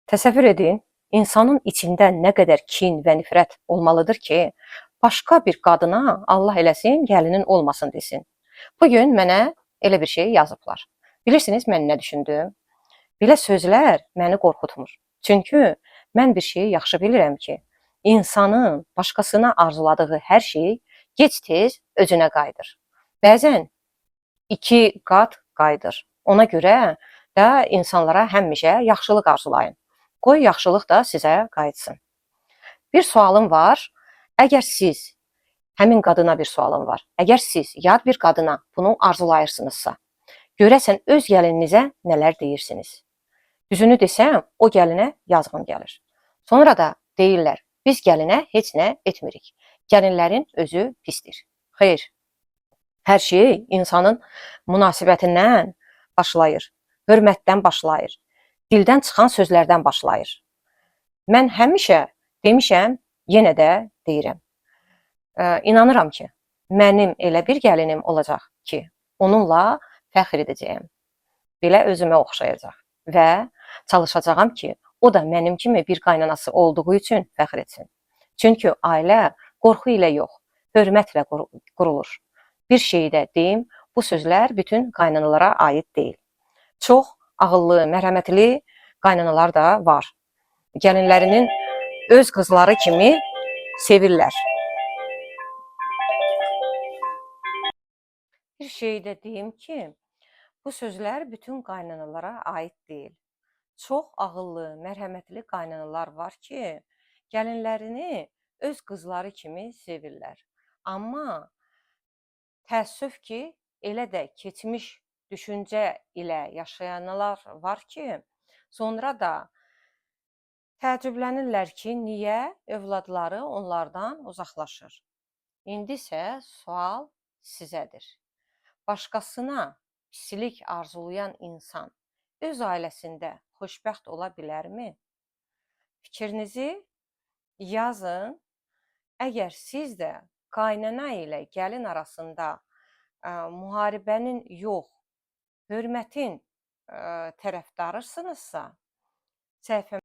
Təsəvvür edin, insanın içində nə qədər kin və nifrət olmalıdır ki, başqa bir qadına Allah eləsin, gəlinin olmasın desin. Bugün mənə elə bir şey yazıblar. Bilirsiniz mən nə düşündüm? Belə sözlər məni qorxutmur. Çünki mən bir şeyi yaxşı bilirəm ki, insanın başqasına arzuladığı hər şey gec-tez özünə qayıdır. Bəzən 2 qat qayıdır. Ona görə də insanlara həmişə yaxşılıq arzulayın. Qoy yaxşılıq da sizə qayıtsın. Bir sualım var. Əgər siz, həmin qadına bir sualım var. Əgər siz yad bir qadına bunu arzulayırsınızsa, görəsən öz gəlininizə nələr deyirsiniz? Düzünü desəm, o gəlinə yazğın gəlir. Sonra da deyirlər, biz gəlinə heç nə etmirik. Gəlinlərin özü pisdir. Xeyr, hər şey insanın münasibətindən başlayır, hörmətdən başlayır, dildən çıxan sözlərdən başlayır. Mən həmişə demişəm, yenə də deyirəm. İnanıram ki, mənim elə bir gəlinim olacaq ki, onunla fəxr edəcəyəm. Belə özümə oxşayacaq və çalışacağam ki, o da mənim kimi bir qaynanası olduğu üçün fəxr etsin. Çünki ailə qorxu ilə yox, hörmətlə qurulur. Bir şeyi də deyim, bu sözlər bütün qaynanalara aid deyil. Çox ağıllı, mərhəmətli qaynanalar da var. Gəlinlərinin öz qızları kimi sevirlər. Bir şey də deyim ki, bu sözlər bütün qaynanalara aid deyil. Çox ağıllı, mərhəmətli qaynanalar var ki, gəlinlərini öz qızları kimi sevirlər. Amma təəssüf ki, elə də keçmiş düşüncə ilə yaşayanlar var ki, sonra da təəccüblənirlər ki, niyə övladları onlardan uzaqlaşır. İndi isə sual sizədir. Başqasına pislik arzulayan insan öz ailəsində xoşbəxt ola bilərmi? Fikrinizi yazın. Əgər siz də qaynana ilə gəlin arasında müharibənin yox, hörmətin tərəfdarısınızsa, səhifəmə